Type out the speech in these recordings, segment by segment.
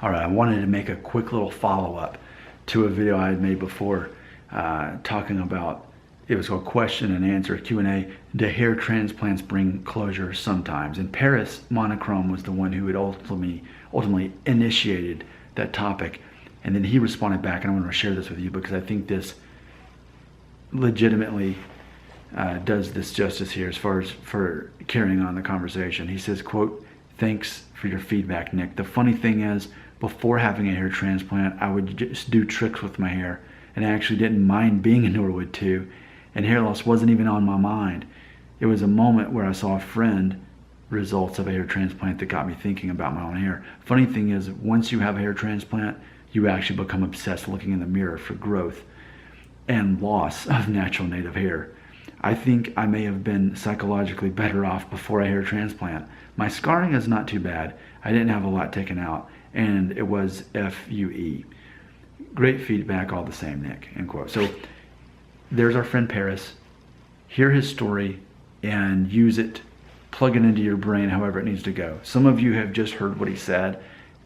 All right, I wanted to make a quick little follow-up to a video I had made before talking about, it was called question and answer, Q&A, do hair transplants bring closure sometimes? And Paris Monochrome was the one who had ultimately initiated that topic. And then he responded back, and I want to share this with you because I think this legitimately does this justice here as far as for carrying on the conversation. He says, quote, "Thanks for your feedback, Nick. The funny thing is, before having a hair transplant, I would just do tricks with my hair, and I actually didn't mind being a Norwood 2, and hair loss wasn't even on my mind. It was a moment where I saw a friend results of a hair transplant that got me thinking about my own hair. Funny thing is, once you have a hair transplant, you actually become obsessed looking in the mirror for growth and loss of natural native hair. I think I may have been psychologically better off before a hair transplant. My scarring is not too bad. I didn't have a lot taken out, and it was FUE. Great feedback all the same, Nick," end quote. So there's our friend Paris. Hear his story and use it, plug it into your brain however it needs to go. Some of you have just heard what he said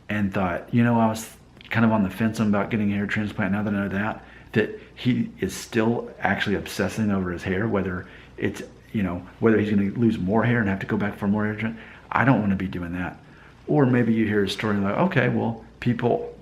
and thought, you know, I was kind of on the fence about getting a hair transplant. Now that I know that he is still actually obsessing over his hair, whether it's, you know, whether he's going to lose more hair and have to go back for more hair transplant. I don't want to be doing that. Or maybe you hear a story like, okay, well, people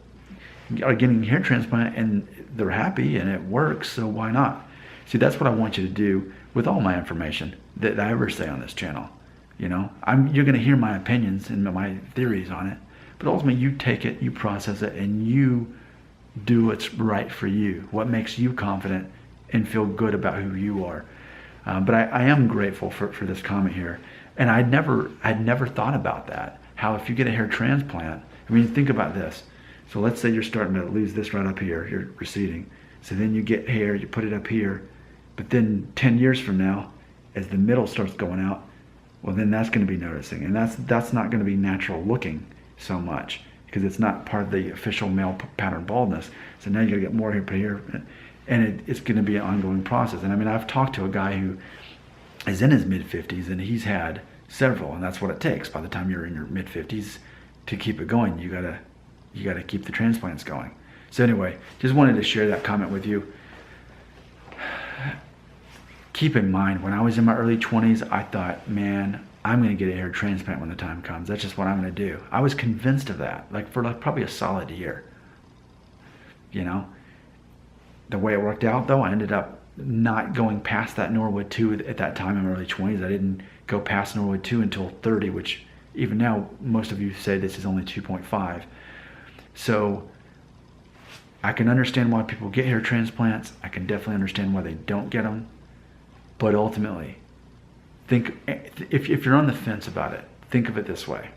are getting hair transplant and they're happy and it works, so why not? See, that's what I want you to do with all my information that I ever say on this channel. You know, you're going to hear my opinions and my theories on it, but ultimately you take it, you process it, and you do what's right for you, what makes you confident and feel good about who you are. But I am grateful for this comment here, and I'd never thought about that. How if you get a hair transplant, I mean, think about this. So let's say you're starting to lose this right up here, you're receding. So then you get hair, you put it up here, but then 10 years from now, as the middle starts going out, well, then that's going to be noticing, and that's not going to be natural looking so much, because it's not part of the official male pattern baldness. So now you got to get more hair put here, and it's going to be an ongoing process. And I mean, I've talked to a guy who is in his mid-50s, and he's had several, and that's what it takes. By the time you're in your mid-50s, to keep it going, you gotta keep the transplants going. So anyway, just wanted to share that comment with you. Keep in mind, when I was in my early 20s, I thought, man, I'm gonna get a hair transplant when the time comes. That's just what I'm gonna do. I was convinced of that, like for probably a solid year. You know, the way it worked out though, I ended up not going past that Norwood 2 at that time in my early 20s. I didn't go past Norwood 2 until 30, which even now most of you say this is only 2.5. So I can understand why people get hair transplants. I can definitely understand why they don't get them. But ultimately, think, if you're on the fence about it, think of it this way.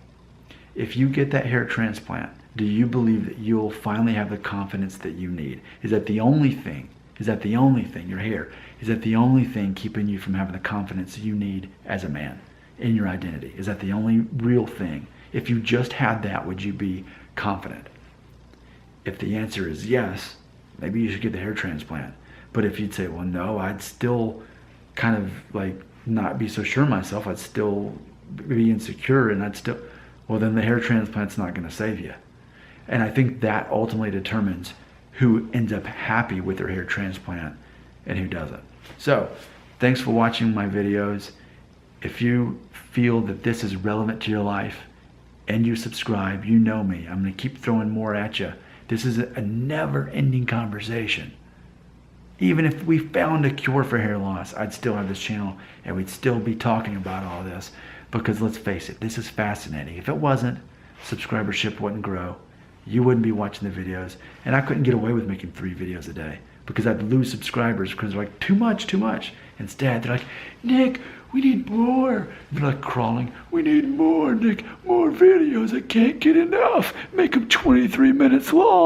If you get that hair transplant, do you believe that you'll finally have the confidence that you need? Is that the only thing? Is that the only thing, your hair, is that the only thing keeping you from having the confidence you need as a man in your identity? Is that the only real thing? If you just had that, would you be confident? If the answer is yes, maybe you should get the hair transplant. But if you'd say, well, no, I'd still kind of like not be so sure of myself, I'd still be insecure, and I'd still, well, then the hair transplant's not going to save you. And I think that ultimately determines who ends up happy with their hair transplant and who doesn't. So thanks for watching my videos. If you feel that this is relevant to your life and you subscribe, you know me. I'm going to keep throwing more at you. This is a never-ending conversation. Even if we found a cure for hair loss, I'd still have this channel and we'd still be talking about all this, because let's face it, this is fascinating. If it wasn't, subscribership wouldn't grow. You wouldn't be watching the videos, and I couldn't get away with making 3 videos a day because I'd lose subscribers because they're like, too much. Instead, they're like, Nick, we need more. They're like crawling, we need more, Nick, more videos. I can't get enough. Make them 23 minutes long.